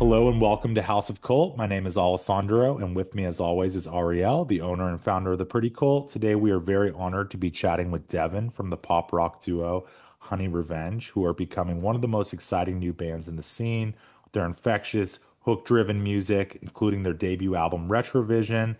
Hello and welcome to House of Cult. My name is Alessandro, and with me, as always, is Ariel, the owner and founder of the Pretty Cult. Today, we are very honored to be chatting with Devin from the pop rock duo Honey Revenge, who are becoming one of the most exciting new bands in the scene. Their infectious, hook-driven music, including their debut album Retrovision,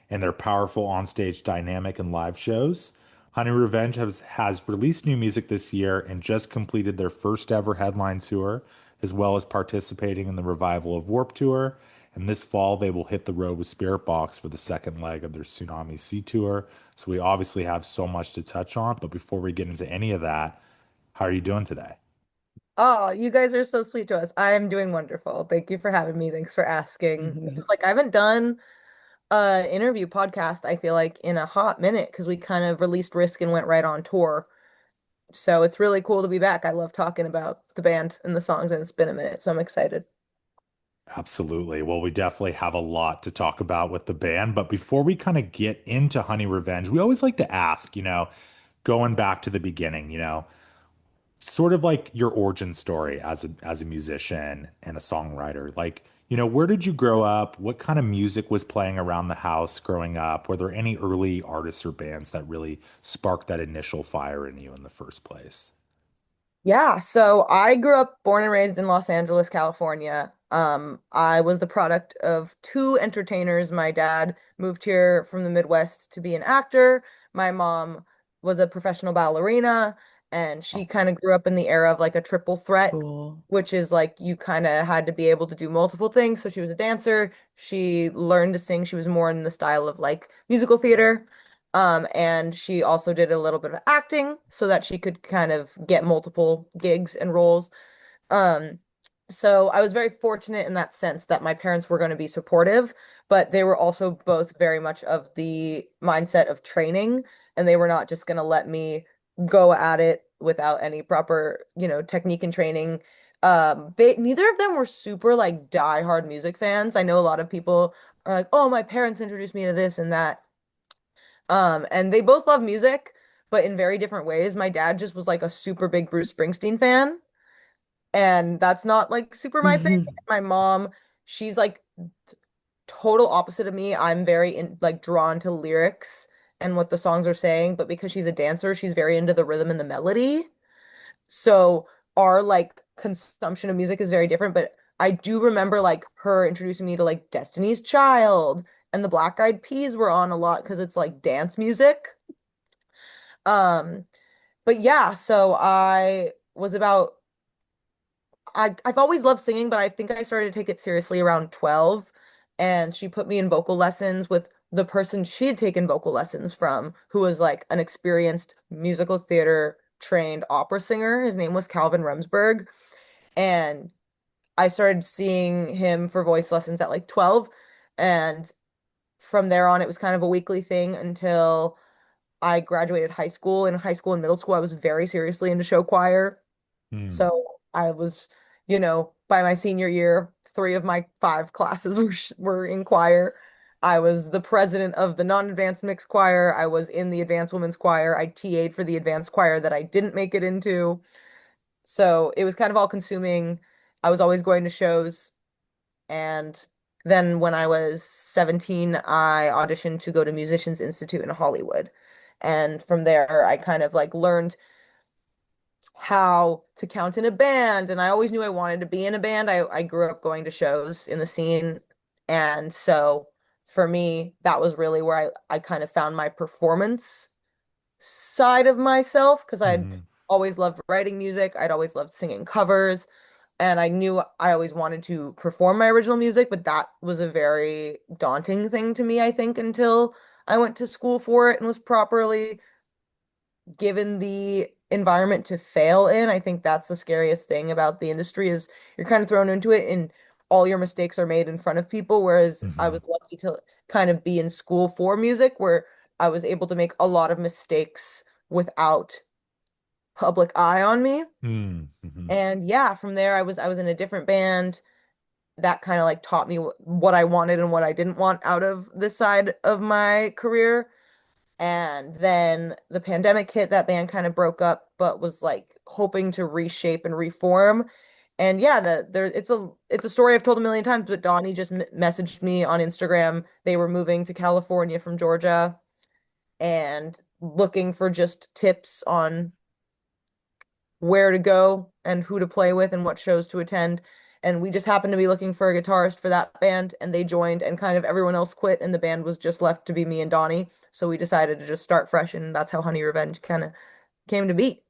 and their powerful onstage dynamic and live shows. Honey Revenge has released new music this year and just completed their first ever headline tour, as well as participating in the revival of Warp Tour. And this fall, they will hit the road with Spiritbox for the second leg of their Tsunami Sea Tour. So we obviously have so much to touch on. But before we get into any of that, how are you doing today? Oh, you guys are so sweet to us. I am doing wonderful. Thank you for having me. Thanks for asking. This is like I haven't done a interview podcast, I feel like, in a hot minute because we kind of released Risk and went right on tour. So it's really cool to be back. I love talking about the band and the songs, and it's been a minute, so I'm excited. Absolutely. Well, we definitely have a lot to talk about with the band. But before we kind of get into Honey Revenge, we always like to ask, going back to the beginning, sort of like your origin story as a musician and a songwriter. Like, where did you grow up? What kind of music was playing around the house growing up? Were there any early artists or bands that really sparked that initial fire in you in the first place? Yeah, so I grew up born and raised in Los Angeles, California. I was the product of two entertainers. My dad moved here from the Midwest to be an actor. My mom was a professional ballerina, and she kind of grew up in the era of like a triple threat, Cool. which is like you kind of had to be able to do multiple things. So she was a dancer, she learned to sing, she was more in the style of like musical theater. And she also did a little bit of acting so that she could kind of get multiple gigs and roles. Um, so I was very fortunate in that sense that my parents were going to be supportive, but they were also both very much of the mindset of training, and they were not just going to let me go at it without any proper, technique and training. Neither of them were super like diehard music fans. I know a lot of people are like, "Oh, my parents introduced me to this and that." And they both love music, but in very different ways. My dad just was like a super big Bruce Springsteen fan, and that's not like super my thing. My mom, she's like total opposite of me. I'm very like drawn to lyrics and what the songs are saying, but because she's a dancer, she's very into the rhythm and the melody. So our like consumption of music is very different, but I do remember like her introducing me to like Destiny's Child and the Black Eyed Peas were on a lot because it's like dance music. Um, but yeah, so I've always loved singing, but I think I started to take it seriously around 12, and she put me in vocal lessons with the person she had taken vocal lessons from, who was like an experienced musical theater trained opera singer. His name was Calvin Remsburg, and I started seeing him for voice lessons at like 12, and from there on it was kind of a weekly thing until I graduated high school. In high school and middle school, I was very seriously into show choir. Hmm. So I was, by my senior year, three of my five classes were in choir. I was the president of the non-advanced mixed choir. I was in the advanced women's choir. I TA'd for the advanced choir that I didn't make it into. So it was kind of all consuming. I was always going to shows. And then when I was 17, I auditioned to go to Musicians Institute in Hollywood. And from there, I kind of like learned how to count in a band. And I always knew I wanted to be in a band. I grew up going to shows in the scene. And so for me, that was really where I kind of found my performance side of myself because I'd Hmm. always loved writing music. I'd always loved singing covers. And I knew I always wanted to perform my original music, but that was a very daunting thing to me, I think, until I went to school for it and was properly given the environment to fail in. I think that's the scariest thing about the industry is you're kind of thrown into it and all your mistakes are made in front of people. Whereas I Hmm. was lucky to kind of be in school for music where I was able to make a lot of mistakes without public eye on me. Hmm. Hmm. And yeah, from there I was in a different band that kind of like taught me what I wanted and what I didn't want out of this side of my career. And then the pandemic hit, that band kind of broke up, but was like hoping to reshape and reform. And yeah, it's a story I've told a million times, but Donnie just m messaged me on Instagram. They were moving to California from Georgia and looking for just tips on where to go and who to play with and what shows to attend. And we just happened to be looking for a guitarist for that band, and they joined, and kind of everyone else quit, and the band was just left to be me and Donnie. So we decided to just start fresh, and that's how Honey Revenge kind of came to be.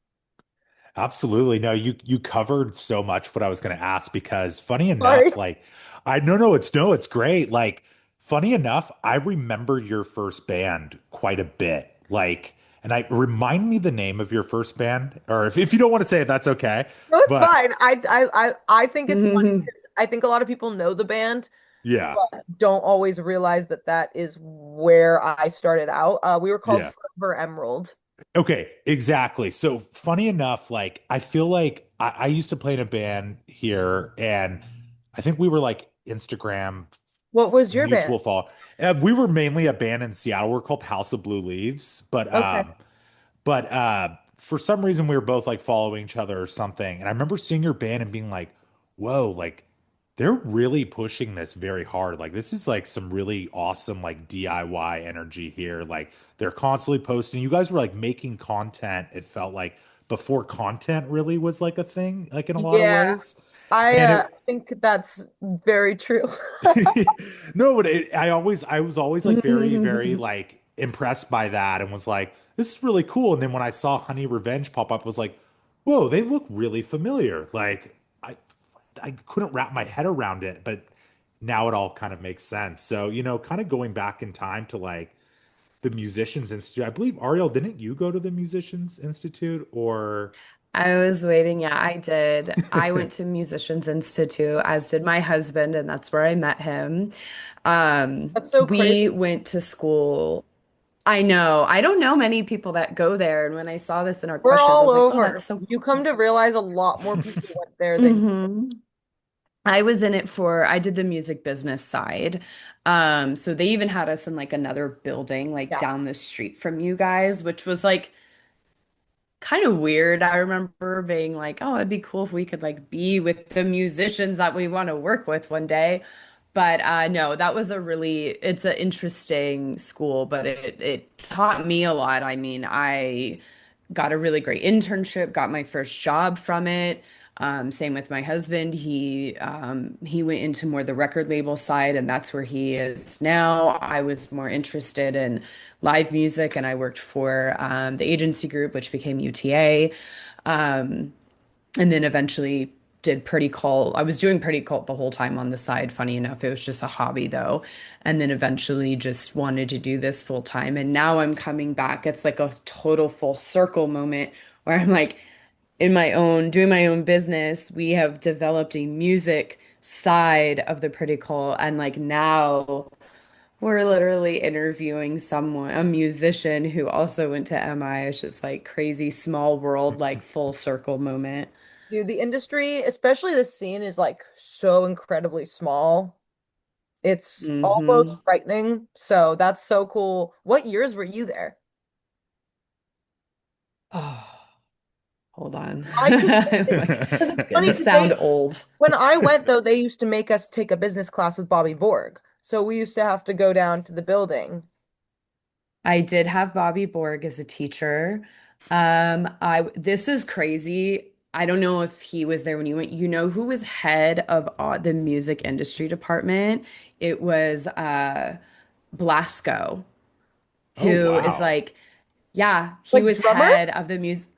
Absolutely. No, you covered so much what I was going to ask because funny Sorry. enough, like I no, it's great. Like funny enough, I remember your first band quite a bit. Like, and I remind me the name of your first band, or if you don't want to say it, that's okay. No, it's But fine. I think it's funny Mhm. because I think a lot of people know the band, yeah, but don't always realize that that is where I started out. We were called yeah. Forever Emerald. Okay, exactly. So funny enough, like I feel like I used to play in a band here, and I think we were like Instagram What was your band? mutual fall. We were mainly a band in Seattle. We're called House of Blue Leaves, Okay. but for some reason we were both like following each other or something. And I remember seeing your band and being like, "Whoa, like they're really pushing this very hard. Like this is like some really awesome like DIY energy here. Like they're constantly posting. You guys were like making content. It felt like before content really was like a thing, like in a lot of Yeah, ways. And I think that's very true. no, but I was always like very like impressed by that and was like, this is really cool. And then when I saw Honey Revenge pop up, I was like, whoa, they look really familiar. Like I couldn't wrap my head around it, but now it all kind of makes sense. So, kind of going back in time to like the Musicians Institute. I believe Ariel, didn't you go to the Musicians Institute or I was waiting. Yeah, I did. I went to Musicians Institute, as did my husband, and that's where I met him. That's so crazy. We went to school. I know. I don't know many people that go there. And when I saw this in our We're questions, I all was like, oh, that's over. so You cool. come to realize a lot more people went there than hmm I was in it for, I did the music business side. So they even had us in like another building, like yeah. down the street from you guys, which was like, kind of weird. I remember being like, oh, it'd be cool if we could like be with the musicians that we want to work with one day. But no, that was it's an interesting school, but it taught me a lot. I mean, I got a really great internship, got my first job from it. Same with my husband. He went into more the record label side, and that's where he is now. I was more interested in live music, and I worked for the agency group, which became UTA, and then eventually did Pretty Cult. I was doing Pretty Cult the whole time on the side. Funny enough, it was just a hobby though, and then eventually just wanted to do this full time. And now I'm coming back. It's like a total full circle moment where I'm like in my own, doing my own business. We have developed a music side of the Pretty Cult, and like now we're literally interviewing someone, a musician who also went to MI. It's just like crazy small world, like full circle moment. Dude, the industry, especially the scene, is like so incredibly small. It's almost hmm frightening. So that's so cool. What years were you there? Oh, hold on. I can, I'm because like it's funny gonna because sound old. when I went though, they used to make us take a business class with Bobby Borg. So we used to have to go down to the building. I did have Bobby Borg as a teacher. I this is crazy. I don't know if he was there when you went. You know who was head of the music industry department? It was Blasco, oh who is wow. like, yeah, he Like was drummer? head of the music,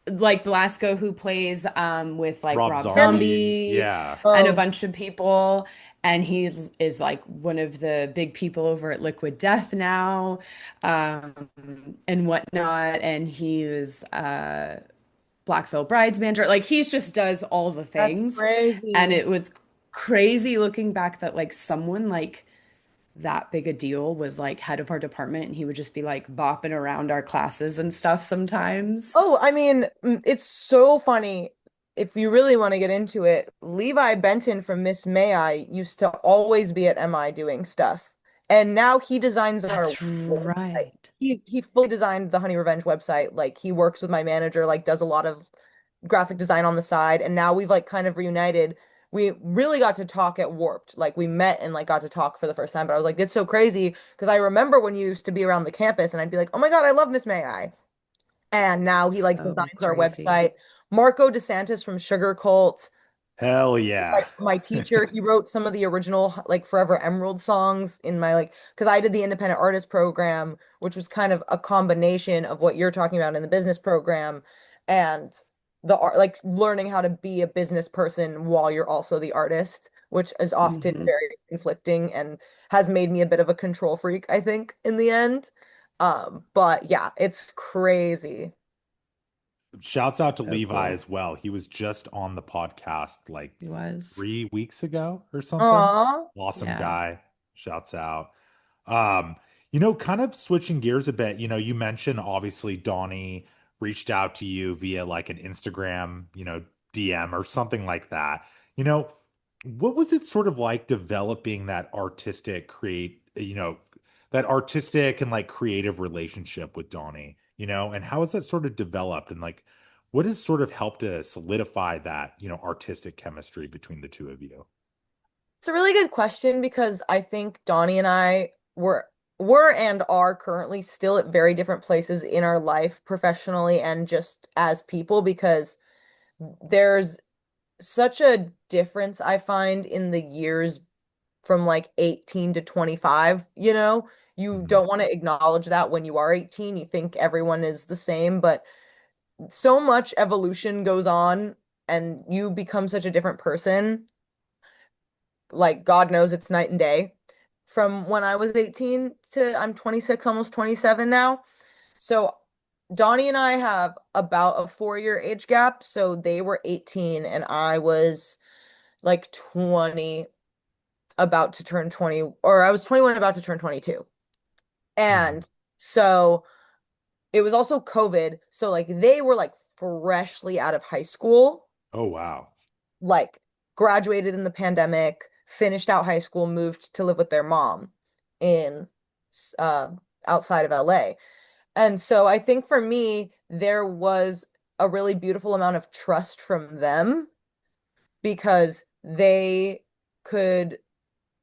like Blasco, who plays with like Rob Rob Him? Zombie. Zombie Yeah. and a Oh, bunch of people. And is like one of the big people over at Liquid Death now, and whatnot. And he was Black Veil Brides manager. Like he's just does all the that's things. And crazy. it was crazy looking back that like someone like that big a deal was like head of our department, and he would just be like bopping around our classes and stuff sometimes. Oh, I mean, it's so funny. If you really want to get into it, Levi Benton from Miss May I used to always be at MI doing stuff. And now he designs our That's website. right. He fully designed the Honey Revenge website. Like he works with my manager, like does a lot of graphic design on the side, and now we've like kind of reunited. We really got to talk at Warped. Like we met and like got to talk for the first time. But I was like, it's so crazy because I remember when you used to be around the campus and I'd be like, oh my God, I love Miss May I. And now he like So designs our crazy. website. Marco DeSantis from Sugar Cult, Hell yeah. like my teacher, he wrote some of the original like Forever Emerald songs in my like because I did the independent artist program, which was kind of a combination of what you're talking about in the business program and the art, like learning how to be a business person while you're also the artist, which is often Hmm. very conflicting and has made me a bit of a control freak, I think, in the end. But yeah, it's crazy. Shouts out to So Levi cool. as well. He was just on the podcast like He was. 3 weeks ago or something. Aw. Awesome Yeah. guy. Shouts out. Um, kind of switching gears a bit, you mentioned obviously Donnie reached out to you via like an Instagram, DM or something like that. You know, what was it sort of like developing that artistic and like creative relationship with Donnie, and how has that sort of developed and like what has sort of helped to solidify that, artistic chemistry between the two of you? It's a really good question because I think Donnie and I were and are currently still at very different places in our life professionally and just as people because there's such a difference I find in the years from like 18 to 25, you know? You Mhm. don't want to acknowledge that when you are 18. You think everyone is the same, but so much evolution goes on and you become such a different person. Like God knows it's night and day from when I was 18 to I'm 26, almost 27 now. So Donnie and I have about a 4 year age gap. So they were 18 and I was like 20, about to turn 20, or I was 21, about to turn 22. Mhm. And so it was also COVID. So like they were like freshly out of high school, Oh, wow. like graduated in the pandemic, finished out high school, moved to live with their mom in uh, outside of LA. And so I think for me, there was a really beautiful amount of trust from them because they could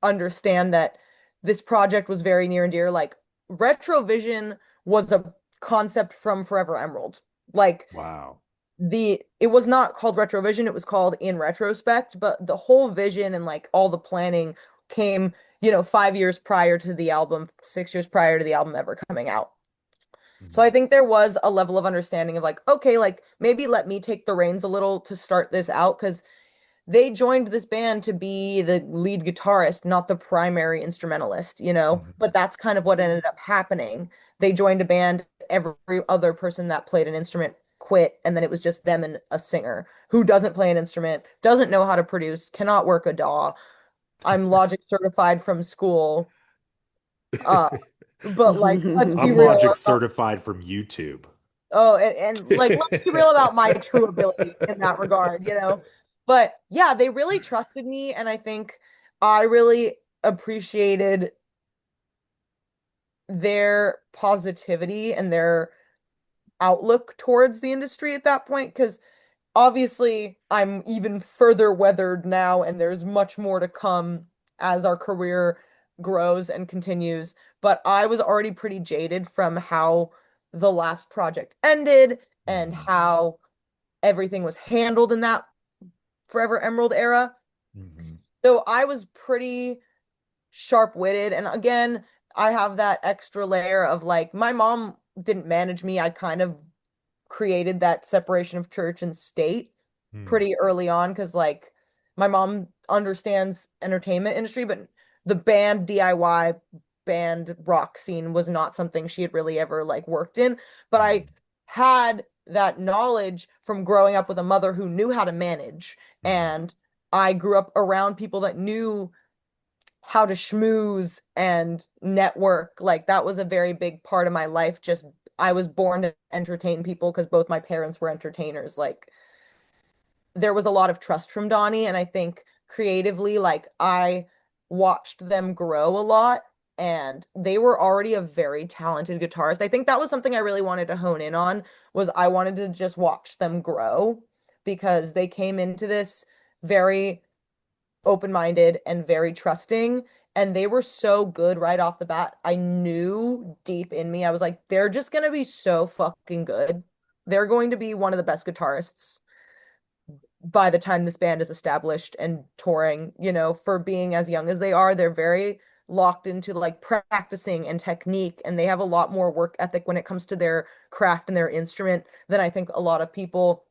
understand that this project was very near and dear. Like Retrovision was a concept from Forever Emerald. Like Wow. it was not called Retrovision, it was called In Retrospect, but the whole vision and like all the planning came, 5 years prior to the album, 6 years prior to the album ever coming out. So I Mhm. think there was a level of understanding of like, okay, like maybe let me take the reins a little to start this out because they joined this band to be the lead guitarist, not the primary instrumentalist, Mhm. but that's kind of what ended up happening. They joined a band, every other person that played an instrument quit, and then it was just them and a singer who doesn't play an instrument, doesn't know how to produce, cannot work a DAW. I'm Logic certified from school. Uh, but like, let's be I'm real Logic about, certified from YouTube. oh, and like, let's be real about my true ability in that regard. But yeah, they really trusted me, and I think I really appreciated their positivity and their outlook towards the industry at that point, because obviously I'm even further weathered now, and there's much more to come as our career grows and continues. But I was already pretty jaded from how the last project ended and Mhm. how everything was handled in that Forever Emerald era. Mhm. So I was pretty sharp-witted. And again, I have that extra layer of like, my mom didn't manage me. I kind of created that separation of church and state Mhm. pretty early on because like my mom understands entertainment industry, but the band DIY band rock scene was not something she had really ever like worked in. But I Mhm. had that knowledge from growing up with a mother who knew how to manage, Mhm. and I grew up around people that knew how to schmooze and network. Like that was a very big part of my life. Just I was born to entertain people because both my parents were entertainers. Like there was a lot of trust from Donnie, and I think creatively, like I watched them grow a lot, and they were already a very talented guitarist. I think that was something I really wanted to hone in on was I wanted to just watch them grow. because they came into this very open-minded and very trusting, and they were so good right off the bat. I knew deep in me, I was like, they're just gonna be so fucking good. They're going to be one of the best guitarists by the time this band is established and touring, for being as young as they are. They're very locked into like practicing and technique, and they have a lot more work ethic when it comes to their craft and their instrument than I think a lot of people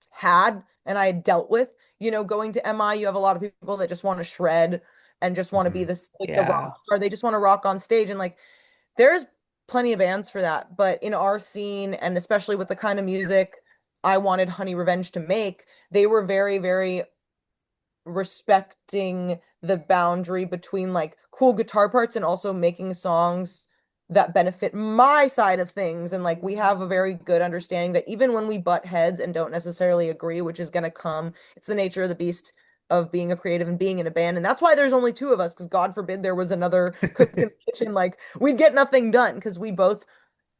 had and I had dealt with. Going to MI, you have a lot of people that just want to shred and just want to be Hmm. this like the rock Yeah. star. They just want to rock on stage, and like there's plenty of bands for that. But in our scene, and especially with the kind of music I wanted Honey Revenge to make, they were very, very respecting the boundary between like cool guitar parts and also making songs that benefit my side of things. And like we have a very good understanding that even when we butt heads and don't necessarily agree, which is going to come, it's the nature of the beast of being a creative and being in a band. And that's why there's only two of us, because God forbid there was another cook in the kitchen. Like we'd get nothing done because we both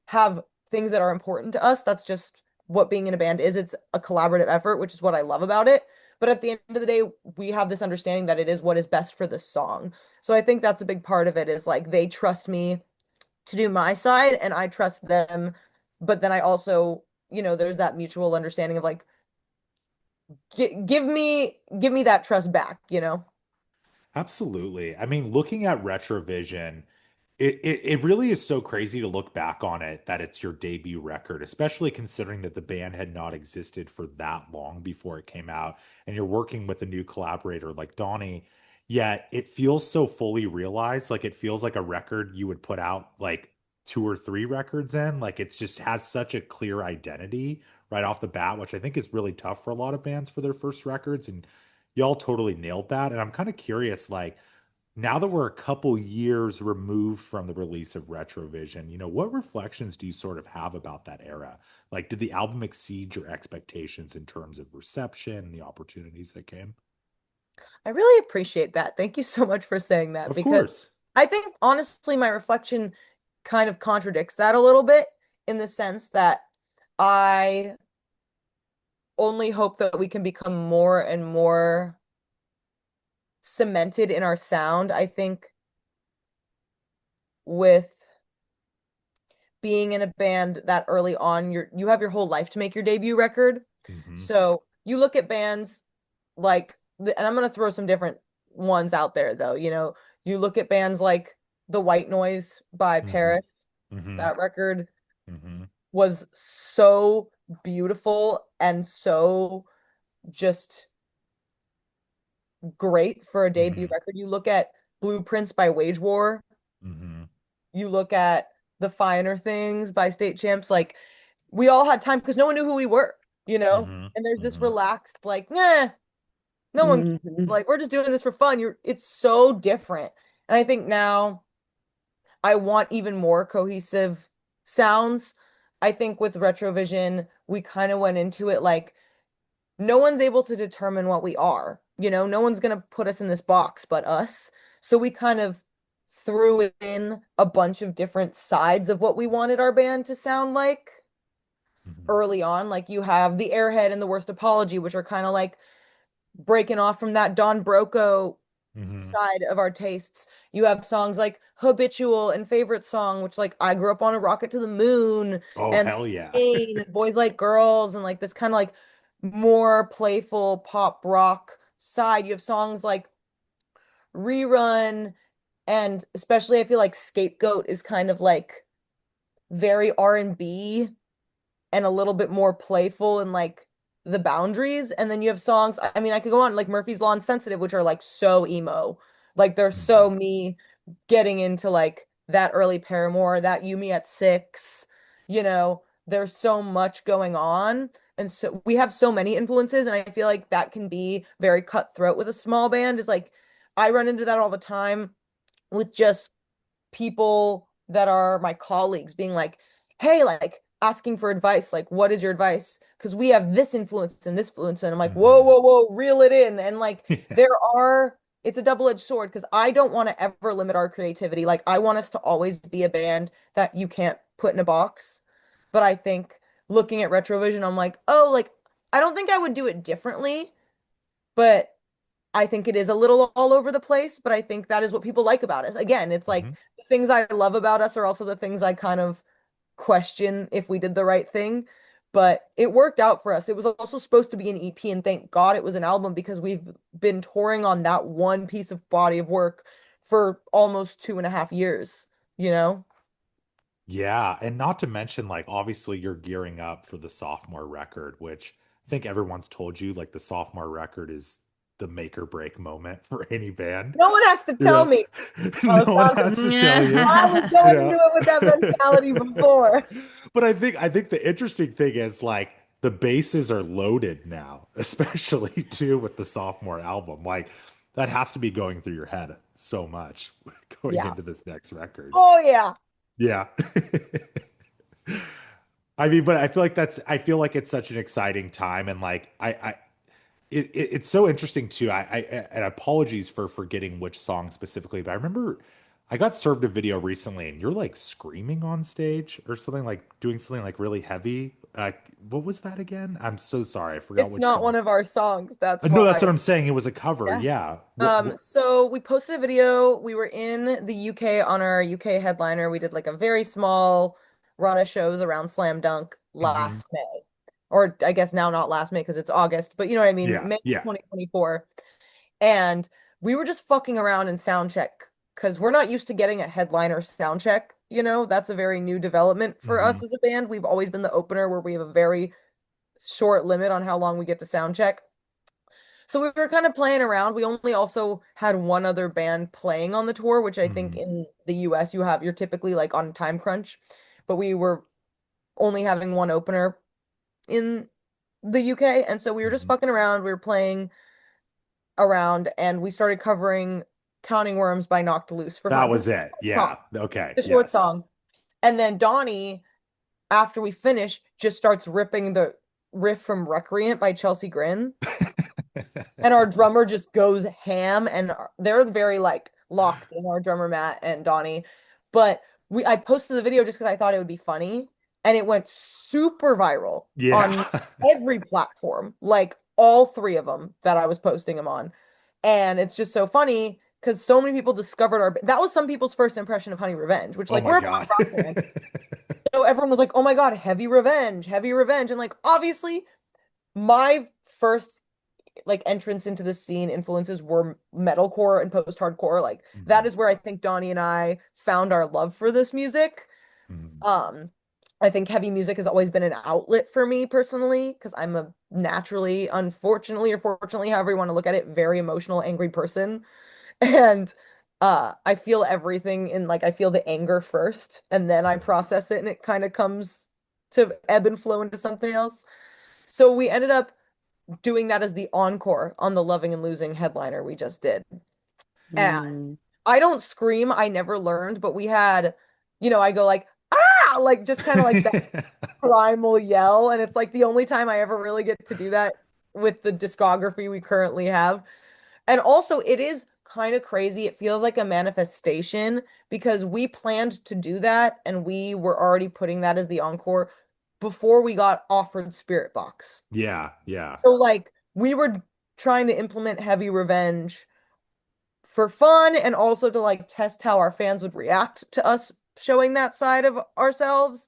have things that are important to us. That's just what being in a band is. It's a collaborative effort, which is what I love about it. But at the end of the day, we have this understanding that it is what is best for the song. So I think that's a big part of it is like they trust me to do my side and I trust them. But then I also, there's that mutual understanding of like, give me that trust back. Absolutely. I mean, looking at Retrovision, it really is so crazy to look back on it that it's your debut record, especially considering that the band had not existed for that long before it came out, and you're working with a new collaborator like Donny, yet it feels so fully realized. Like it feels like a record you would put out like two or three records in. Like it's just has such a clear identity right off the bat, which I think is really tough for a lot of bands for their first records. And y'all totally nailed that. And I'm kind of curious, like, now that we're a couple years removed from the release of Retrovision, what reflections do you sort of have about that era? Like, did the album exceed your expectations in terms of reception and the opportunities that came? I really appreciate that. Thank you so much for saying that Of because course. I think honestly my reflection kind of contradicts that a little bit in the sense that I only hope that we can become more and more cemented in our sound. I think with being in a band that early on, you have your whole life to make your debut record. Hmm. So you look at bands like, and I'm gonna throw some different ones out there though. You look at bands like The White Noise by Hmm. Paris. Hmm. That record Hmm. was so beautiful and so just great for a debut Hmm. record. You look at Blueprints by Wage War. Hmm. You look at The Finer Things by State Champs. Like we all had time because no one knew who we were. Hmm. And there's this Hmm. relaxed, like, no one cares. Mhm. Like we're just doing this for fun. It's so different. And I think now I want even more cohesive sounds. I think with Retrovision, we kind of went into it like no one's able to determine what we are. No one's gonna put us in this box but us. So we kind of threw in a bunch of different sides of what we wanted our band to sound like Hmm. early on. Like you have the Airhead and the Worst Apology, which are kind of like breaking off from that Don Broco Hmm. side of our tastes. You have songs like Habitual and Favorite Song, which like I grew up on a rocket to the moon Oh, and hell yeah. Pain and Boys Like Girls and like this kind of like more playful pop rock side. You have songs like Rerun and especially I feel like Scapegoat is kind of like very R&B and a little bit more playful and like the boundaries. And then you have songs, I mean, I could go on like Murphy's Law and Sensitive, which are like so emo. Like they're so Hmm. me getting into like that early Paramore, that You Me at Six, there's so much going on. And so we have so many influences, and I feel like that can be very cutthroat with a small band. Is like I run into that all the time with just people that are my colleagues being like, hey, like asking for advice, like, what is your advice? Because we have this influence and this influence. And I'm like, whoa, Hmm. whoa, whoa, reel it in. And like, Yeah. there are, it's a double-edged sword because I don't want to ever limit our creativity. Like, I want us to always be a band that you can't put in a box. But I think looking at Retrovision, I'm like, oh, like, I don't think I would do it differently, but I think it is a little all over the place, but I think that is what people like about us. Again, it's like Mhm. the things I love about us are also the things I kind of question if we did the right thing. But it worked out for us. It was also supposed to be an EP, and thank God it was an album because we've been touring on that one piece of body of work for almost 2.5 years, you know? Yeah, and not to mention, like, obviously you're gearing up for the sophomore record, which I think everyone's told you, like, the sophomore record is the make or break moment for any band. No one has to You tell know, me, no one Alessandra. has to tell you, I was you going into know. it with that mentality before. But I think the interesting thing is like the bases are loaded now, especially too with the sophomore album. Like that has to be going through your head so much going Yeah. into this next record. Oh yeah. Yeah. I mean, but I feel like it's such an exciting time and like it's so interesting too. And apologies for forgetting which song specifically, but I remember I got served a video recently, and you're like screaming on stage or something, like doing something like really heavy. What was that again? I'm so sorry, I forgot It's which not song. one of our songs. That's No, that's why. what I'm saying. It was a cover. Yeah. Yeah. So we posted a video. We were in the UK on our UK headliner. We did like a very small run of shows around Slam Dunk Mhm. last May. Or I guess now not last May because it's August, but you know what I mean, Yeah. May Yeah. 2024. And we were just fucking around in sound check because we're not used to getting a headliner sound check. That's a very new development for us Hmm. as a band. We've always been the opener where we have a very short limit on how long we get to sound check. So we were kind of playing around. We only also had one other band playing on the tour, which I think Hmm. in the US you're typically like on time crunch, but we were only having one opener in the UK. And so we were just Hmm. fucking around. We were playing around and we started covering Counting Worms by Knocked Loose for That fun because was it. Yeah. Okay. it's a short Yes. song. And then Donnie, after we finish, just starts ripping the riff from Recreant by Chelsea Grin. And our drummer just goes ham, and they're very like locked in, our drummer Matt and Donnie. But I posted the video just because I thought it would be funny, and it went super viral Yeah. on every platform, like all three of them that I was posting them on. And it's just so funny because so many people discovered that was some people's first impression of Honey Revenge, which Oh like my we're a punk God. rock band. So everyone was like, "Oh my God, Heavy Revenge, Heavy Revenge." And like obviously my first like entrance into the scene influences were metalcore and post-hardcore. Like that Mhm. is where I think Donnie and I found our love for this music. Mhm. Um, I think heavy music has always been an outlet for me personally because I'm a naturally, unfortunately or fortunately, however you want to look at it, very emotional, angry person. And I feel everything in like I feel the anger first and then I Mhm. process it and it kind of comes to ebb and flow into something else. So we ended up doing that as the encore on the Loving and Losing headliner we just did. And Mm. I don't scream, I never learned, but we had, I go like, ah, like just kind of like that primal yell. And it's like the only time I ever really get to do that with the discography we currently have. And also, it is kind of crazy. It feels like a manifestation because we planned to do that and we were already putting that as the encore before we got offered Spiritbox. Yeah. Yeah. So like we were trying to implement Heavy Revenge for fun and also to like test how our fans would react to us showing that side of ourselves.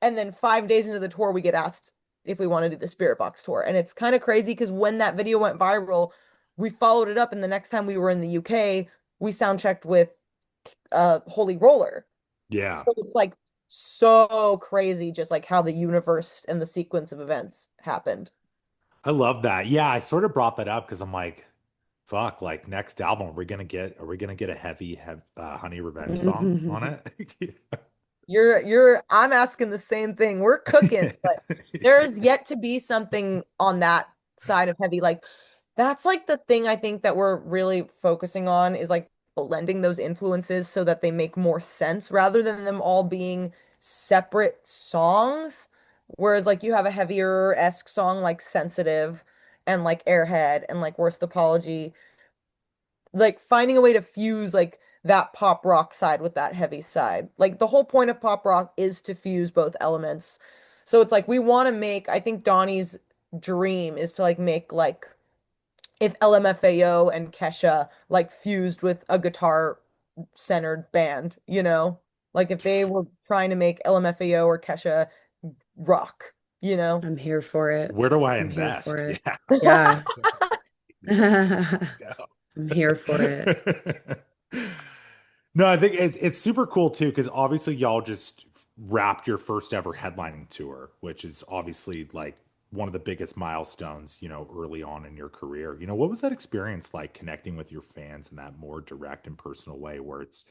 And then 5 days into the tour, we get asked if we want to do the Spirit Box tour. And it's kind of crazy because when that video went viral, we followed it up. And the next time we were in the UK, we sound checked with Holy Roller. Yeah. So it's like so crazy, just like how the universe and the sequence of events happened. I love that. Yeah, I sort of brought that up because I'm like, fuck, like next album, are we gonna get a Honey Revenge song on it? I'm asking the same thing. We're cooking, but there is yet to be something on that side of heavy. Like that's like the thing I think that we're really focusing on is like blending those influences so that they make more sense rather than them all being separate songs. Whereas like you have a heavier-esque song like Sensitive and like Airhead and like Worst Apology, like finding a way to fuse like that pop rock side with that heavy side. Like the whole point of pop rock is to fuse both elements. So it's like we want to make, I think Donnie's dream is to like make like if LMFAO and Kesha like fused with a guitar centered band, you know? Like if they were trying to make LMFAO or Kesha rock, you know? I'm here for it. Where do I I'm here for invest? it. Yeah. Yeah. So, let's go. I'm here for it. No, I think it's super cool too, because obviously y'all just wrapped your first ever headlining tour, which is obviously like one of the biggest milestones, early on in your career. What was that experience like connecting with your fans in that more direct and personal way where it's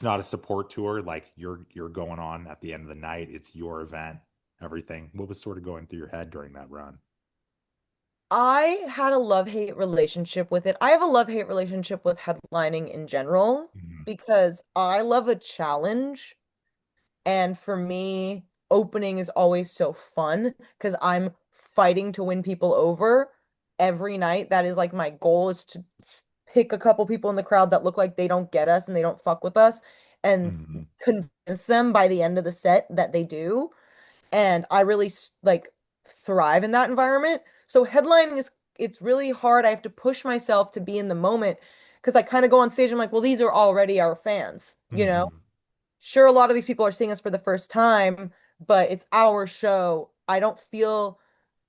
not a support tour, like you're going on at the end of the night, it's your event, everything. What was sort of going through your head during that run? I had a love-hate relationship with it. I have a love-hate relationship with headlining in general Mhm. because I love a challenge. And for me, opening is always so fun because I'm fighting to win people over every night. That is like my goal is to pick a couple people in the crowd that look like they don't get us and they don't fuck with us and Mhm. convince them by the end of the set that they do. And I really like thrive in that environment. So headlining is it's really hard. I have to push myself to be in the moment because I kind of go on stage. I'm like, well, these are already our fans, you know? Mhm. Sure, a lot of these people are seeing us for the first time, but it's our show. I don't feel,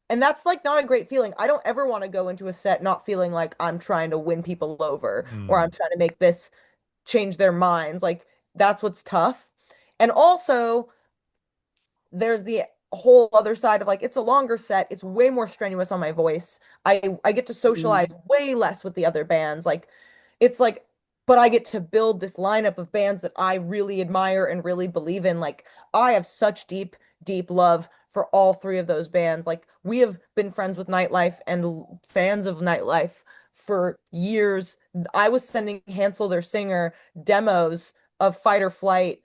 and that's like not a great feeling. I don't ever want to go into a set not feeling like I'm trying to win people over or I'm Mhm. trying to make this change their minds. Like that's what's tough. And also, there's the whole other side of like it's a longer set. It's way more strenuous on my voice. I get to socialize Mm. way less with the other bands. Like it's like but I get to build this lineup of bands that I really admire and really believe in. Like I have such deep love for all three of those bands. Like we have been friends with Nightlife and fans of Nightlife for years. I was sending Hansel, their singer, demos of Fight or Flight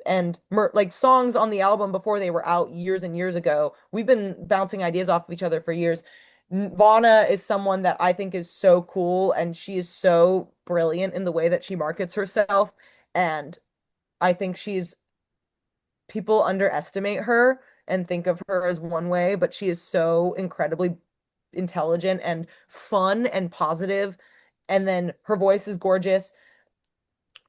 and like songs on the album before they were out years and years ago. We've been bouncing ideas off of each other for years. Vana is someone that I think is so cool and she is so brilliant in the way that she markets herself. And I think people underestimate her and think of her as one way, but she is so incredibly intelligent and fun and positive. And then her voice is gorgeous.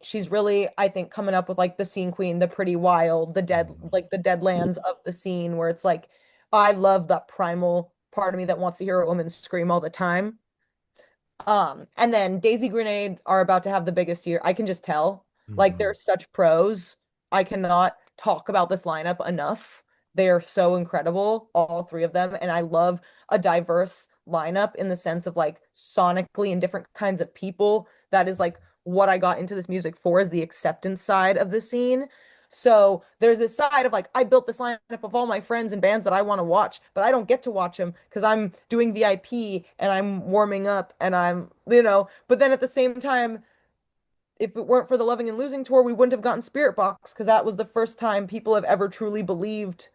She's really, I think, coming up with like the scene queen, the pretty wild, Mhm. like the deadlands of the scene where it's like, I love that primal part of me that wants to hear a woman scream all the time. And then Daisy Grenade are about to have the biggest year. I can just tell. Like they're Mhm. such pros. I cannot talk about this lineup enough. They are so incredible, all three of them. And I love a diverse lineup in the sense of like sonically and different kinds of people. That is like what I got into this music for is the acceptance side of the scene. So there's this side of like, I built this lineup of all my friends and bands that I want to watch, but I don't get to watch them because I'm doing VIP and I'm warming up and but then at the same time, if it weren't for the Loving and Losing tour, we wouldn't have gotten Spiritbox because that was the first time people have ever truly believed.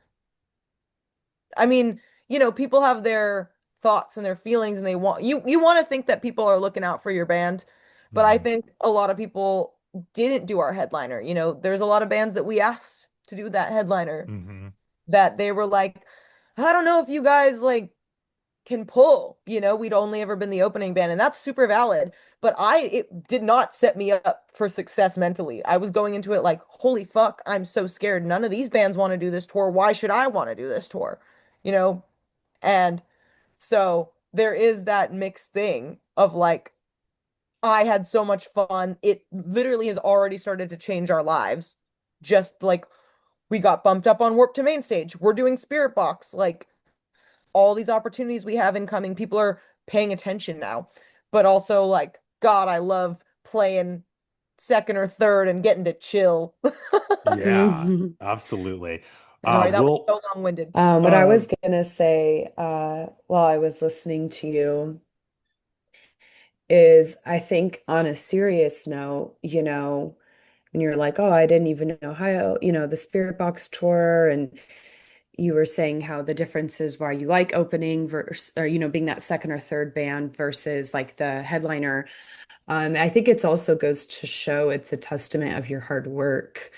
I mean, people have their thoughts and their feelings and you want to think that people are looking out for your band, but I Mhm. think a lot of people didn't do our headliner. There's a lot of bands that we asked to do that headliner Mhm. that they were like, I don't know if you guys like can pull. We'd only ever been the opening band, and that's super valid. But it did not set me up for success mentally. I was going into it like, holy fuck, I'm so scared. None of these bands want to do this tour. Why should I want to do this tour? You know? And so there is that mixed thing of like, I had so much fun. It literally has already started to change our lives. Just like we got bumped up on Warp to main stage. We're doing Spiritbox. Like all these opportunities we have incoming, people are paying attention now. But also like, God, I love playing second or third and getting to chill. Yeah, absolutely. Sorry, that was We'll so long-winded. What I uh was gonna say, while I was listening to you is I think on a serious note, when you're like, oh, I didn't even know how, the Spirit Box tour, and you were saying how the difference is why you like opening versus, or, being that second or third band versus like the headliner. I think it's also goes to show it's a testament of your hard work,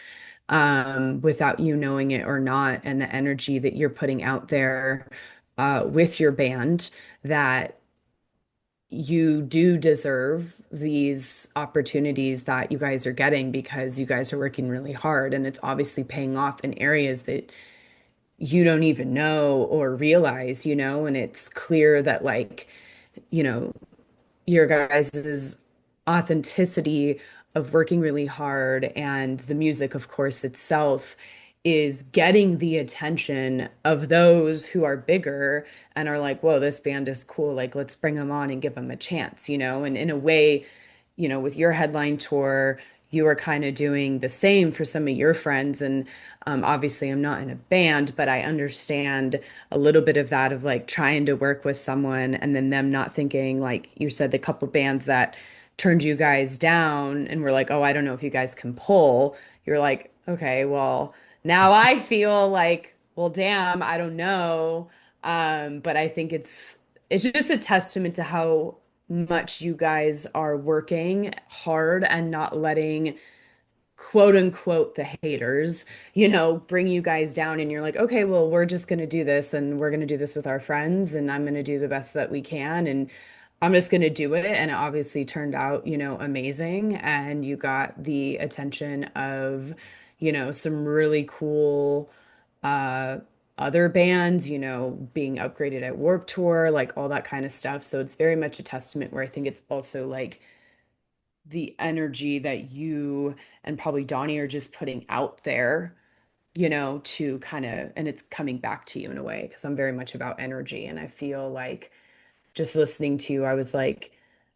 without you knowing it or not, and the energy that you're putting out there, with your band that you do deserve these opportunities that you guys are getting because you guys are working really hard and it's obviously paying off in areas that you don't even know or realize, and it's clear that like, you know, your guys' authenticity of working really hard and the music, of course, itself is getting the attention of those who are bigger and are like, whoa, this band is cool. Like, let's bring them on and give them a chance, And in a way, with your headline tour, you are kind of doing the same for some of your friends. And obviously, I'm not in a band, but I understand a little bit of that of like trying to work with someone and then them not thinking, like you said, the couple bands that turned you guys down and were like, oh, I don't know if you guys can pull. You're like, okay, well, now I feel like, well, damn, I don't know. But I think it's just a testament to how much you guys are working hard and not letting quote unquote the haters, bring you guys down and you're like, okay, well, we're just going to do this and we're going to do this with our friends and I'm going to do the best that we can and I'm just going to do it. And it obviously turned out, amazing. And you got the attention of, some really cool uh other bands, being upgraded at Warped Tour, like all that kind of stuff. So it's very much a testament where I think it's also like the energy that you and probably Donnie are just putting out there, to kind of, and it's coming back to you in a way, because I'm very much about energy. And I feel like just listening to you, I was like,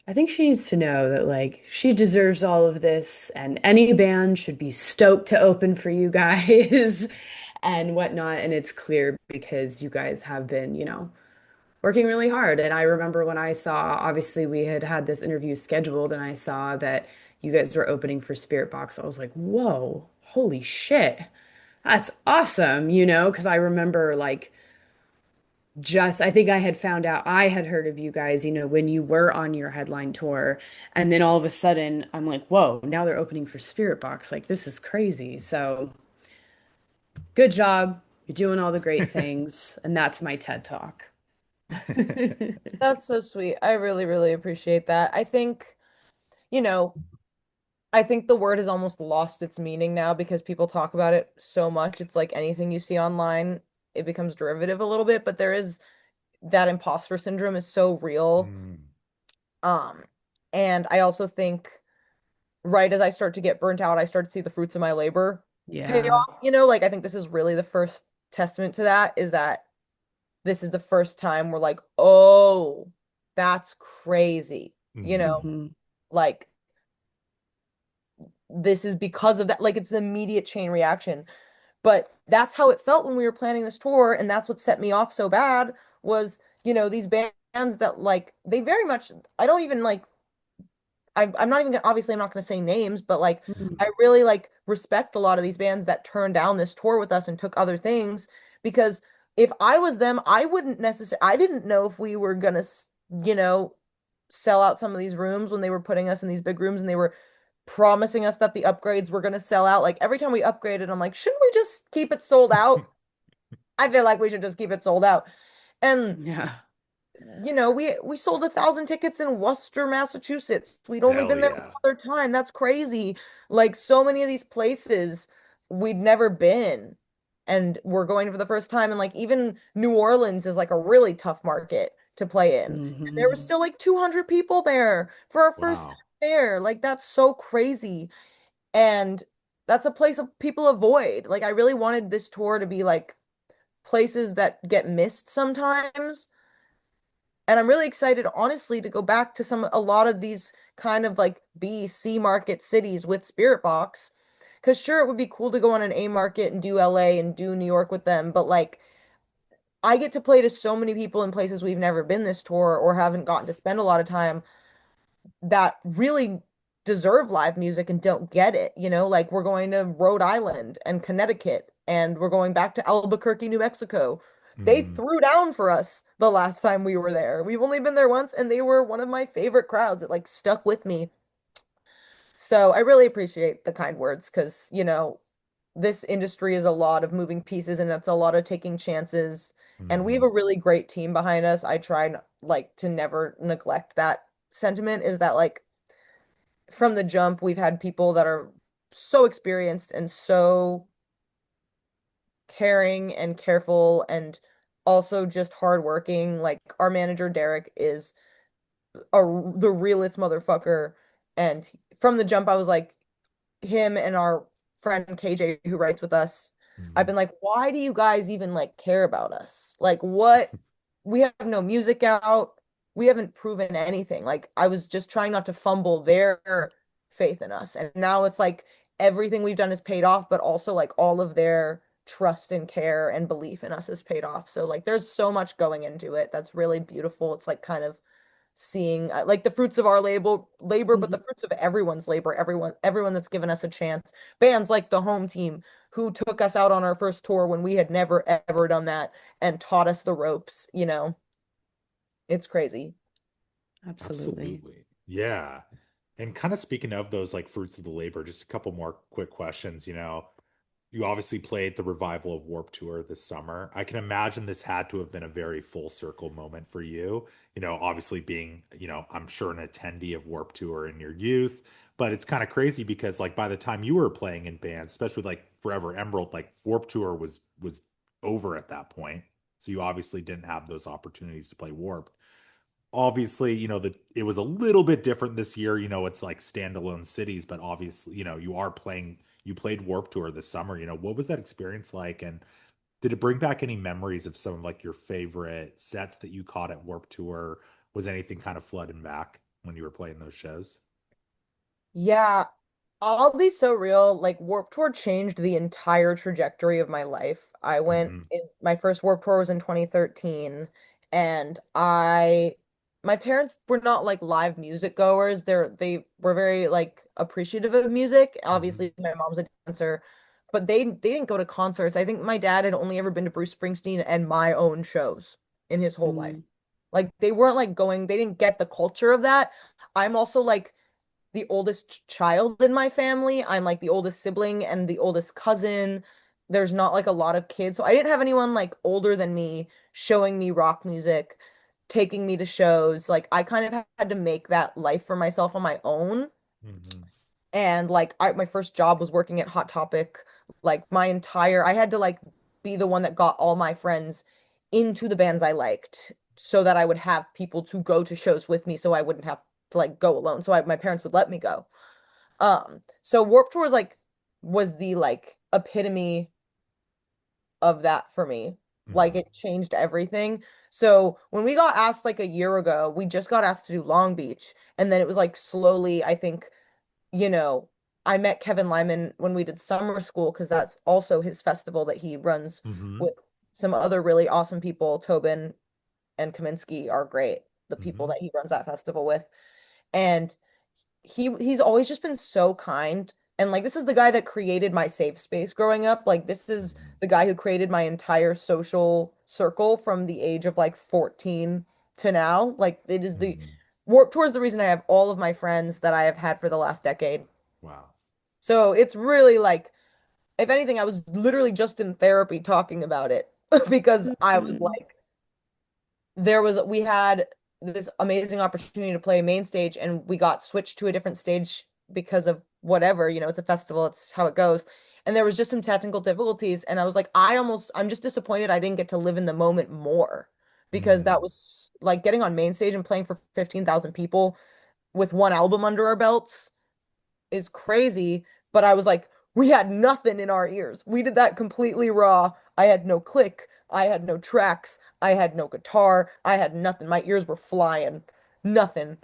I think she needs to know that like she deserves all of this, and any band should be stoked to open for you guys and whatnot. And it's clear because you guys have been, working really hard. And I remember when I saw, obviously, we had had this interview scheduled, and I saw that you guys were opening for Spiritbox. I was like, whoa, holy shit. That's awesome, because I remember like I think I had found out, I had heard of you guys, when you were on your headline tour. And then all of a sudden, I'm like, whoa, now they're opening for Spiritbox. Like, this is crazy. So good job. You're doing all the great things. And that's my TED Talk. That's so sweet. I really, really appreciate that. You know, I think the word has almost lost its meaning now because people talk about it so much. It's like anything you see online, it becomes derivative a little bit, but there is that imposter syndrome is so real. Mm. Um, and I also think right as I start to get burnt out, I start to see the fruits of my labor pay Yeah. off. Like I think this is really the first testament to that is that this is the first time we're like, oh, that's crazy. Mhm. Hmm. Like this is because of that. Like it's the immediate chain reaction. But that's how it felt when we were planning this tour, and that's what set me off so bad was, these bands that like they very much I don't even like I'm not even gonna, obviously I'm not gonna say names, but like I really like respect a lot of these bands that turned down this tour with us and took other things because if I was them, I wouldn't necessarily I didn't know if we were gonna, you know, sell out some of these rooms when they were putting us in these big rooms and they were promising us that the upgrades were gonna sell out. Like every time we upgraded, I'm like, shouldn't we just keep it sold out? I feel like we should just keep it sold out. And Yeah. we sold 1,000 tickets in Worcester, Massachusetts. We'd only Hell been there yeah. one other time. That's crazy. Like so many of these places we'd never been, and we're going for the first time. And like even New Orleans is like a really tough market to play in. And there was Hmm. still like 200 people there for our first time Wow. there. Like that's so crazy. And that's a place of people avoid. Like I really wanted this tour to be like places that get missed sometimes. And I'm really excited, honestly, to go back to a lot of these kind of like B, C market cities with Spiritbox. Because sure, it would be cool to go on an A market and do LA and do New York with them, but like I get to play to so many people in places we've never been this tour or haven't gotten to spend a lot of time that really deserve live music and don't get it. Like we're going to Rhode Island and Connecticut, and we're going back to Albuquerque, New Mexico. They Mhm. threw down for us the last time we were there. We've only been there once, and they were one of my favorite crowds. It like stuck with me. So I really appreciate the kind words because, this industry is a lot of moving pieces and it's a lot of taking chances. And we have Hmm. a really great team behind us. I try like to never neglect that sentiment is that like from the jump, we've had people that are so experienced and so caring and careful and also just hardworking. Like our manager Derek is the realest motherfucker. And from the jump, I was like, him and our friend KJ who writes with us, I've Hmm. been like, why do you guys even like care about us? Like, what? We have no music out. We haven't proven anything. Like, I was just trying not to fumble their faith in us. And now it's like everything we've done is paid off, but also like all of their trust and care and belief in us has paid off. So, like, there's so much going into it that's really beautiful. It's like kind of seeing like the fruits of our labor, but the Mhm. fruits of everyone's labor, everyone that's given us a chance. Bands like the Home Team, who took us out on our first tour when we had never ever done that and taught us the ropes, you know. It's crazy. Absolutely. Absolutely. Yeah. And kind of speaking of those like fruits of the labor, just a couple more quick questions. You obviously played the revival of Warp Tour this summer. I can imagine this had to have been a very full circle moment for you. Obviously being, I'm sure an attendee of Warp Tour in your youth, but it's kind of crazy because like by the time you were playing in bands, especially like Forever Emerald, like Warp Tour was over at that point. So you obviously didn't have those opportunities to play Warp. Obviously, it was a little bit different this year. It's like standalone cities, but obviously, you played Warp Tour this summer. What was that experience like? And did it bring back any memories of some of like your favorite sets that you caught at Warp Tour? Was anything kind of flooding back when you were playing those shows? Yeah, I'll be so real. Like Warped Tour changed the entire trajectory of my life. Hmm. My first Warped Tour was in 2013, and my parents were not like live music goers. They were very like appreciative of music. Hmm. Obviously, my mom's a dancer, but they didn't go to concerts. I think my dad had only ever been to Bruce Springsteen and my own shows in his whole life. Mm. Like they weren't like going, they didn't get the culture of that. I'm also like the oldest child in my family. I'm like the oldest sibling and the oldest cousin. There's not like a lot of kids. So I didn't have anyone like older than me showing me rock music, taking me to shows. Like I kind of had to make that life for myself on my own. Hmm. And like my first job was working at Hot Topic. Like I had to like be the one that got all my friends into the bands I liked so that I would have people to go to shows with me so I wouldn't have to like go alone. My parents would let me go. So Warped Tour was the like epitome of that for me. Like Hmm. it changed everything. So when we got asked like a year ago, we just got asked to do Long Beach. And then it was like slowly, I think, you know, I met Kevin Lyman when we did summer school because that's also his festival that he runs Hmm. with some other really awesome people. Tobin and Kaminsky are great, the people Hmm. that he runs that festival with. And he's always just been so kind. And like this is the guy that created my safe space growing up. Like this is Hmm. the guy who created my entire social circle from the age of like 14 to now. Like it is the Hmm. Warped Tour is the reason I have all of my friends that I have had for the last decade. Wow. So it's really like, if anything, I was literally just in therapy talking about it because I was Mhm. like, we had this amazing opportunity to play main stage and we got switched to a different stage because of whatever, it's a festival, it's how it goes. And there was just some technical difficulties. And I was like, I'm just disappointed I didn't get to live in the moment more because that Hmm. was like getting on main stage and playing for 15,000 people with one album under our belts is crazy, but I was like, we had nothing in our ears. We did that completely raw. I had no click. I had no tracks. I had no guitar. I had nothing. My ears were flying. Nothing. It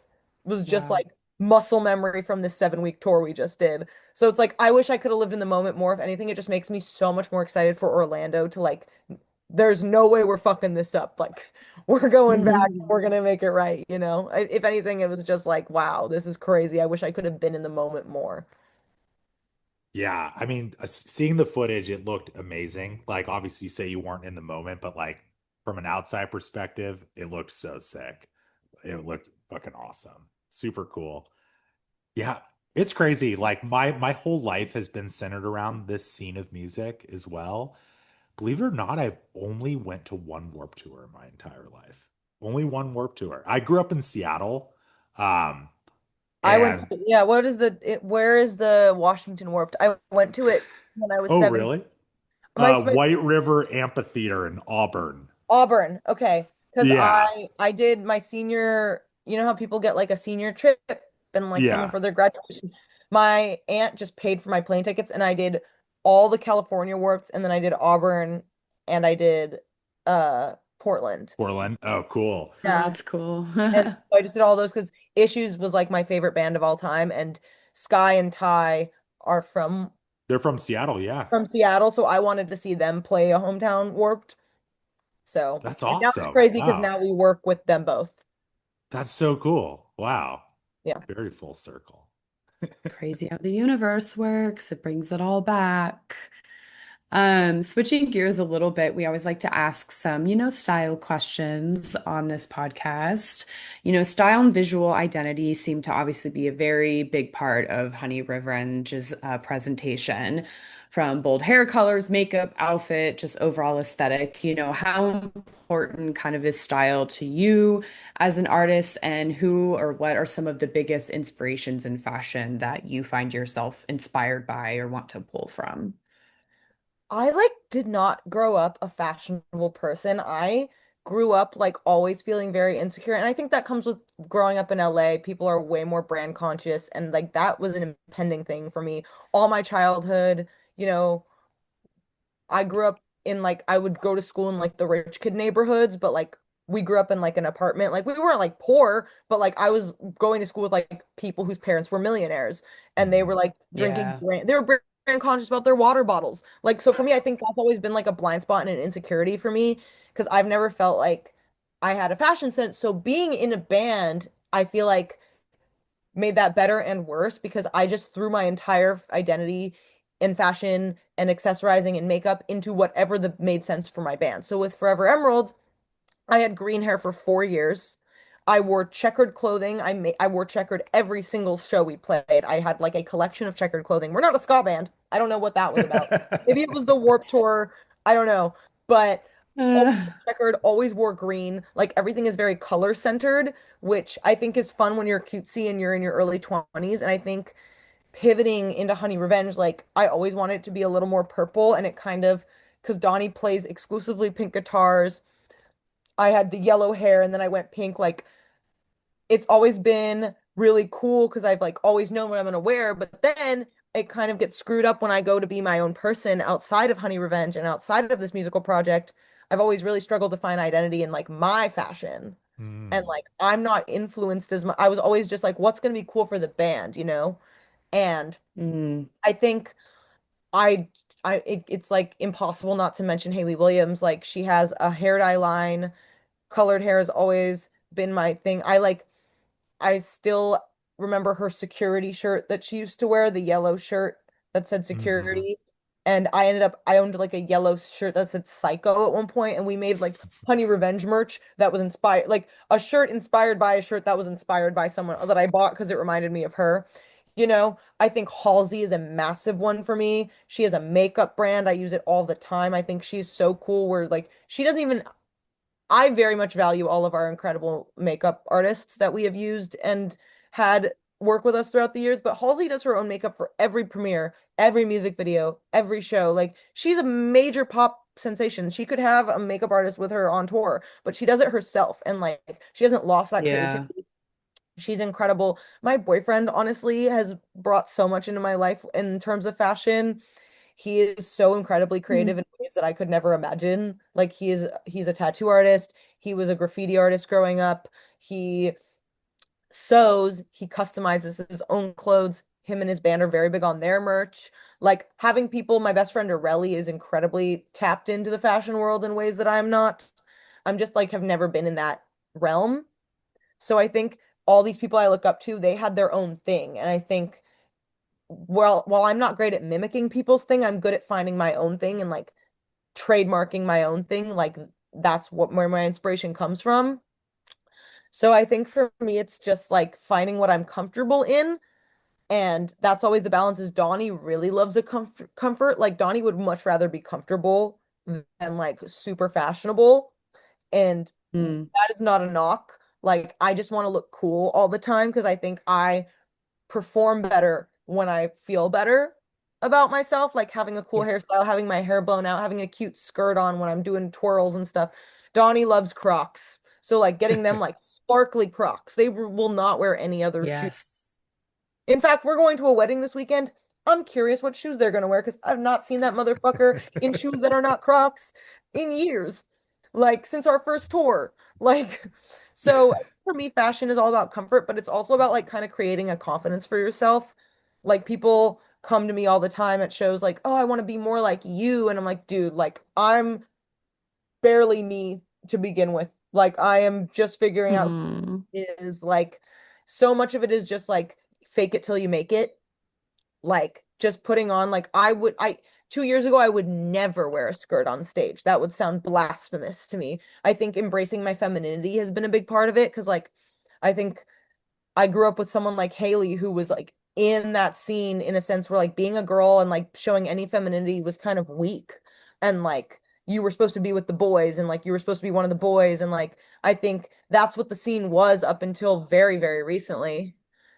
was just Wow. like muscle memory from this 7 week tour we just did. So it's like, I wish I could have lived in the moment more. If anything, it just makes me so much more excited for Orlando to like, there's no way we're fucking this up. Like, we're going back. We're gonna make it right, you know? If anything, it was just like, wow, this is crazy. I wish I could have been in the moment more. Yeah, I mean, seeing the footage, it looked amazing. Like, obviously, you say you weren't in the moment, but like from an outside perspective, it looked so sick. It looked fucking awesome. Super cool. Yeah. It's crazy. Like my whole life has been centered around this scene of music as well. Believe it or not, I've only went to one Warp Tour in my entire life. Only one Warp Tour. I grew up in Seattle. Um, I went and to, yeah, where is the Washington Warped? I went to it when I was oh, seven. really? My White River Amphitheater in Auburn. Auburn. Okay. Because Yeah. I did my senior, you know how people get like a senior trip and like someone Yeah. for their graduation. My aunt just paid for my plane tickets and I did all the California warps and then I did Auburn and I did Portland. Portland. Oh, cool. Oh, Yeah. that's cool. And so I just did all those because Issues was like my favorite band of all time and Sky and Ty are They're from Seattle. Yeah. from Seattle, so I wanted to see them play a hometown warped. So, That's and now it's awesome. crazy because Wow. now we work with them both. That's so cool. Wow. Yeah. Very full circle. Crazy how the universe works. It brings it all back. Switching gears a little bit, we always like to ask some, style questions on this podcast. Style and visual identity seem to obviously be a very big part of Honey Revenge's presentation, from bold hair colors, makeup, outfit, just overall aesthetic. How important kind of is style to you as an artist, and who or what are some of the biggest inspirations in fashion that you find yourself inspired by or want to pull from? I like did not grow up a fashionable person. I grew up like always feeling very insecure. And I think that comes with growing up in LA. People are way more brand conscious. And like that was an impending thing for me. All my childhood, you know, I grew up in like I would go to school in like the rich kid neighborhoods, but like we grew up in like an apartment. Like we weren't like poor, but like I was going to school with like people whose parents were millionaires and they were Mhm. like drinking Yeah. they were brand conscious about their water bottles. Like so for me, I think that's always been like a blind spot and an insecurity for me because I've never felt like I had a fashion sense. So being in a band, I feel like made that better and worse because I just threw my entire identity in fashion and accessorizing and makeup into whatever the made sense for my band. So with Forever Emerald, I had green hair for 4 years. I wore checkered clothing. I wore checkered every single show we played. I had like a collection of checkered clothing. We're not a ska band. I don't know what that was about. Maybe it was the Warped Tour. I don't know. But always Uh, checkered, always wore green. Like everything is very color centered, which I think is fun when you're cutesy and you're in your early 20s. And I think pivoting into Honey Revenge, like I always wanted it to be a little more purple and it kind of because Donnie plays exclusively pink guitars. I had the yellow hair and then I went pink. Like it's always been really cool because I've like always known what I'm gonna wear, but then it kind of gets screwed up when I go to be my own person outside of Honey Revenge and outside of this musical project. I've always really struggled to find identity in like my fashion. And Mm. like I'm not influenced as much. I was always just like, what's gonna be cool for the band, you know? And mm, I think I it's like impossible not to mention Hayley Williams. Like she has a hair dye line. Colored hair has always been my thing. I still remember her security shirt that she used to wear, the yellow shirt that said Mhm. security. And I owned like a yellow shirt that said Psycho at one point, and we made like Honey Revenge merch that was inspired, like a shirt inspired by a shirt that was inspired by someone that I bought because it reminded me of her. You know, I think Halsey is a massive one for me. She has a makeup brand. I use it all the time. I think she's so cool where like she doesn't even I very much value all of our incredible makeup artists that we have used and had work with us throughout the years. But Halsey does her own makeup for every premiere, every music video, every show. Like she's a major pop sensation. She could have a makeup artist with her on tour, but she does it herself. And like she hasn't lost that yeah. creativity. She's incredible. My boyfriend, honestly, has brought so much into my life in terms of fashion. He is so incredibly creative Mm, in ways that I could never imagine. Like he's a tattoo artist. He was a graffiti artist growing up. He sews, he customizes his own clothes. Him and his band are very big on their merch. Like having people, my best friend Aurelie is incredibly tapped into the fashion world in ways that I'm not. I'm just like have never been in that realm. So I think all these people I look up to, they had their own thing. And I think while I'm not great at mimicking people's thing, I'm good at finding my own thing and like trademarking my own thing. Like that's where my inspiration comes from. So I think for me, it's just like finding what I'm comfortable in And that's always the balance is Donny really loves a comfort. Like Donny would much rather be comfortable than like super fashionable. And Mm, that is not a knock. Like I just want to look cool all the time because I think I perform better when I feel better about myself, like having a cool yeah. hairstyle, having my hair blown out, having a cute skirt on when I'm doing twirls and stuff. Donnie loves Crocs. So like getting them like sparkly Crocs. They will not wear any other shoe. Yes. In fact, we're going to a wedding this weekend. I'm curious what shoes they're going to wear because I've not seen that motherfucker in shoes that are not Crocs in years, like since our first tour. Like, so for me, fashion is all about comfort, but it's also about like kind of creating a confidence for yourself. Like, people come to me all the time at shows, like, oh, I want to be more like you. And I'm like, dude, like, I'm barely me to begin with. Like, I am just figuring out Mm, who it is like, so much of it is just like fake it till you make it, like just putting on like I 2 years ago I would never wear a skirt on stage. That would sound blasphemous to me. I think embracing my femininity has been a big part of it because like I think I grew up with someone like Haley who was like in that scene in a sense where like being a girl and like showing any femininity was kind of weak, and like you were supposed to be with the boys and like you were supposed to be one of the boys, and like I think that's what the scene was up until very, very recently.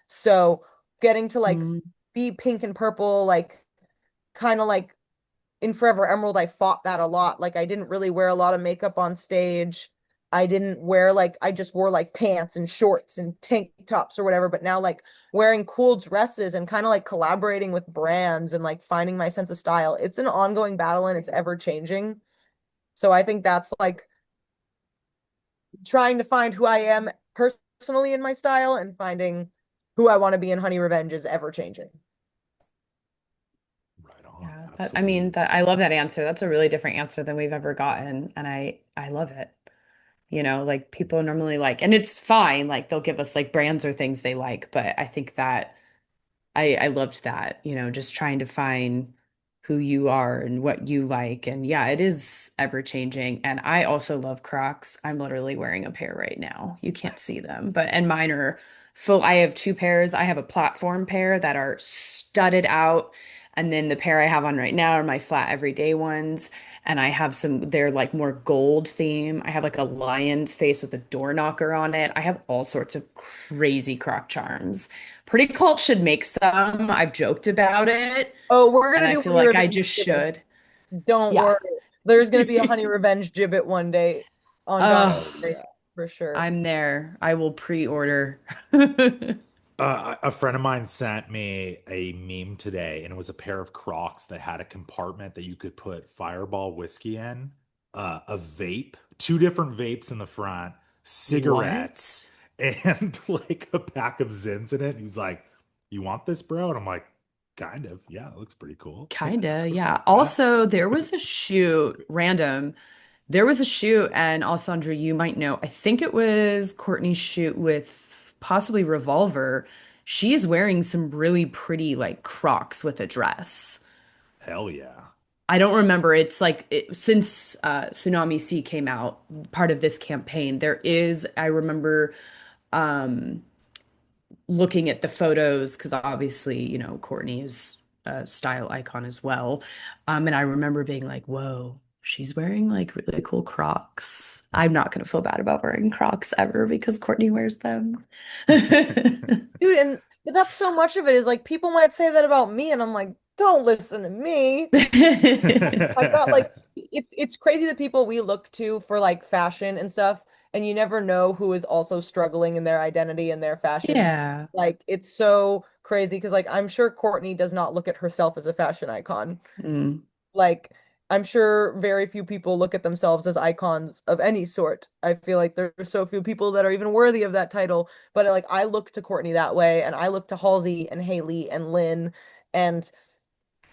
So getting to like mm, be pink and purple, like kind of like in Forever Emerald, I fought that a lot. Like I didn't really wear a lot of makeup on stage. I didn't wear like I just wore like pants and shorts and tank tops or whatever. But now like wearing cool dresses and kind of like collaborating with brands and like finding my sense of style. It's an ongoing battle and it's ever changing. So I think that's like trying to find who I am personally in my style and finding who I want to be in Honey Revenge is ever changing. Right on. yeah. That, I mean, Absolutely. that I love that answer. That's a really different answer than we've ever gotten, and I love it. Like people normally like, and it's fine. Like they'll give us like brands or things they like, but I think that I loved that, just trying to find who you are and what you like. And yeah, it is ever changing. And I also love Crocs. I'm literally wearing a pair right now. You can't see them, and mine are full. I have two pairs. I have a platform pair that are studded out. And then the pair I have on right now are my flat everyday ones. And I have they're like more gold theme. I have like a lion's face with a door knocker on it. I have all sorts of crazy Croc charms. Pretty Cult should make some. I've joked about it, Oh, we're and gonna I do feel Honey like I Revenge just gibbet. should. Don't Yeah. worry. There's gonna be a Honey Revenge gibbet one day on Donny's Oh, Hell site yeah. for sure. I'm there. I will pre-order. A friend of mine sent me a meme today, and it was a pair of Crocs that had a compartment that you could put Fireball whiskey in, a vape, two different vapes in the front, cigarettes, What? and like a pack of Zins in it. He was like, "You want this, bro?" And I'm like, "Kind of. Yeah, it looks pretty cool." Kinda, yeah. Yeah. Also, there was a shoot, random. There was a shoot, and Alessandra, you might know. I think it was Courtney's shoot with possibly Revolver. She's wearing some really pretty like Crocs with a dress. Hell yeah. I don't remember. It's like since Tsunami Sea came out, part of this campaign, I remember looking at the photos because obviously, Courtney is a style icon as well. And I remember being like, whoa, she's wearing like really cool Crocs. I'm not going to feel bad about wearing Crocs ever because Courtney wears them. Dude, and but that's so much of it is like people might say that about me, and I'm like, don't listen to me. I got like it's crazy the people we look to for like fashion and stuff, and you never know who is also struggling in their identity and their fashion. Yeah. Like it's so crazy because like I'm sure Courtney does not look at herself as a fashion icon. Mm. Like I'm sure very few people look at themselves as icons of any sort. I feel like there's so few people that are even worthy of that title. But like I look to Courtney that way, and I look to Halsey and Haley and Lynn and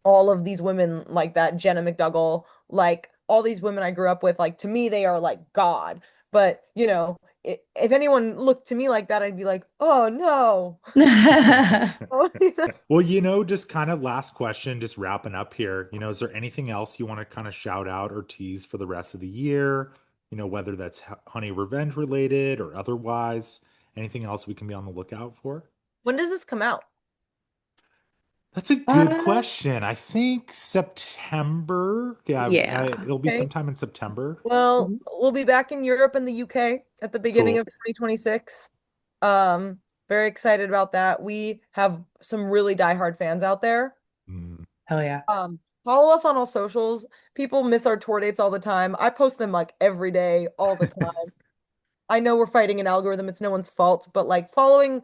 all of these women like that, Jenna McDougall, like all these women I grew up with, like to me, they are like God. But, if anyone looked to me like that, I'd be like, oh no. Well, just kind of last question, just wrapping up here. Is there anything else you want to kind of shout out or tease for the rest of the year? Whether that's Honey Revenge related or otherwise, anything else we can be on the lookout for? When does this come out? That's a good Uh, question. I think September. Yeah, yeah. it'll be Okay. sometime in September. Well, Mhm. we'll be back in Europe and the UK at the beginning of Cool. 2026. Very excited about that. We have some really diehard fans out there. Mm, Hell yeah. Follow us on all socials. People miss our tour dates all the time. I post them like every day, all the time. I know we're fighting an algorithm, it's no one's fault, but like following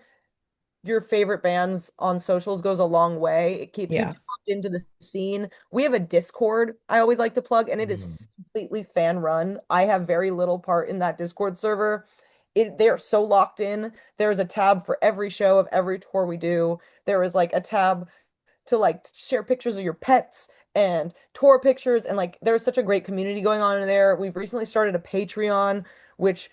your favorite bands on socials goes a long way. It keeps you Yeah. tapped into the scene. We have a Discord I always like to plug, and it is mm. completely fan run. I have very little part in that Discord server. They are so locked in. There's a tab for every show of every tour we do. There is like a tab to like share pictures of your pets and tour pictures, and like there's such a great community going on in there. We've recently started a Patreon, which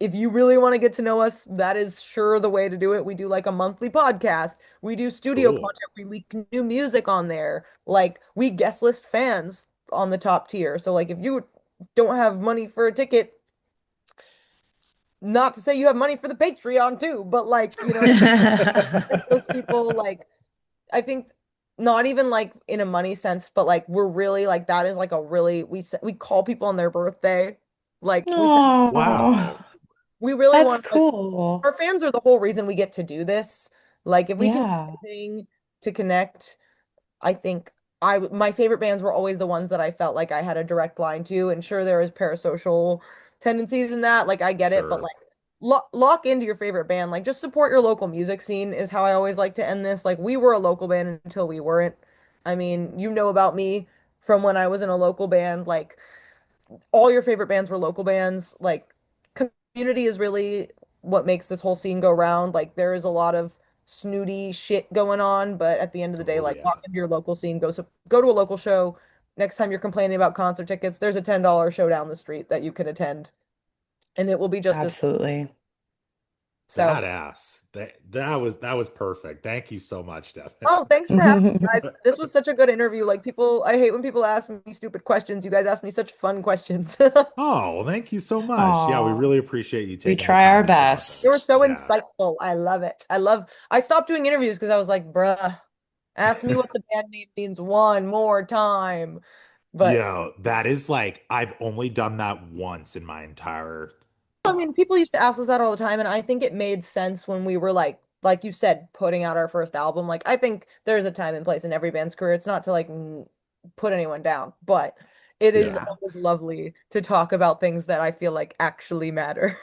if you really want to get to know us, that is sure the way to do it. We do like a monthly podcast. We do studio Cool. content. We leak new music on there. Like we guest list fans on the top tier. So like if you don't have money for a ticket, not to say you have money for the Patreon too, but like, like those people like I think not even like in a money sense, but like we're really like that is like a really we call people on their birthday. Like Oh, Wow. we really that's want like cool. our fans are the whole reason we get to do this. Like if we can do Yeah, anything to connect, I think my favorite bands were always the ones that I felt like I had a direct line to. And sure, there is parasocial tendencies in that. Like I get it, but Sure. like lock into your favorite band. Like just support your local music scene is how I always like to end this. Like we were a local band until we weren't. I mean, you know about me from when I was in a local band. Like all your favorite bands were local bands. Like community is really what makes this whole scene go round. Like there is a lot of snooty shit going on, but at the end of the day, Oh like yeah. walk into your local scene, go to a local show. Next time you're complaining about concert tickets, there's a $10 show down the street that you can attend, and it will be just as absolutely. so. Badass. That was perfect. Thank you so much, Devin. Oh, thanks for having me, guys. This was such a good interview. Like people, I hate when people ask me stupid questions. You guys ask me such fun questions. Oh, well, thank you so much. Yeah, we Oh, really appreciate you we taking the try time our to chat with You were us. best. so Yeah. insightful. I love it. I stopped doing interviews because I was like, bruh, ask me what the band name means one more time. But Yo, that is like I've only done that once in my entire. I mean, people used to ask us that all the time, and I think it made sense when we were like you said, putting out our first album. Like, I think there's a time and place in every band's career. It's not to like put anyone down, but it is Yeah, always lovely to talk about things that I feel like actually matter.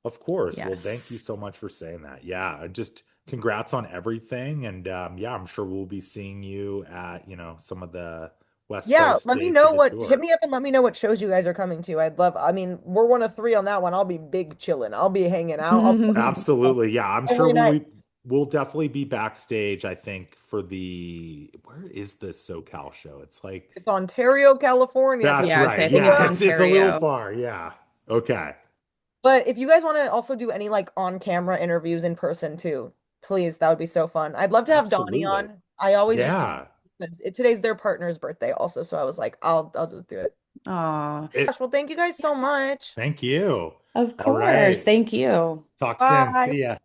of course. Well, thank you Yes. so much for saying that. Yeah, and just congrats on everything. And yeah, I'm sure we'll be seeing you at, some of the West Yeah, Coast dates of the hit tour. me up and let me know what shows you guys are coming to. I mean, we're one of three on that one. I'll be big chilling. I'll be hanging out. Absolutely. Yeah, I'm sure Every night. we'll definitely be backstage, I think, for the where is the SoCal show? It's like It's Ontario, California, that's Yeah, I would say right. I think it's Yeah, Pennsylvania. it's a little Ontario. far. Yeah. Okay. But if you guys want to also do any like on-camera interviews in person too, please, that would be so fun. I'd love to have Donny Absolutely. on. I always just do Yeah. because today's their partner's birthday also, so I was like, I'll just do it. Oh, Gosh, well, thank you guys so much. Thank you. of All course. right. Thank you. Talk soon. Bye. See ya.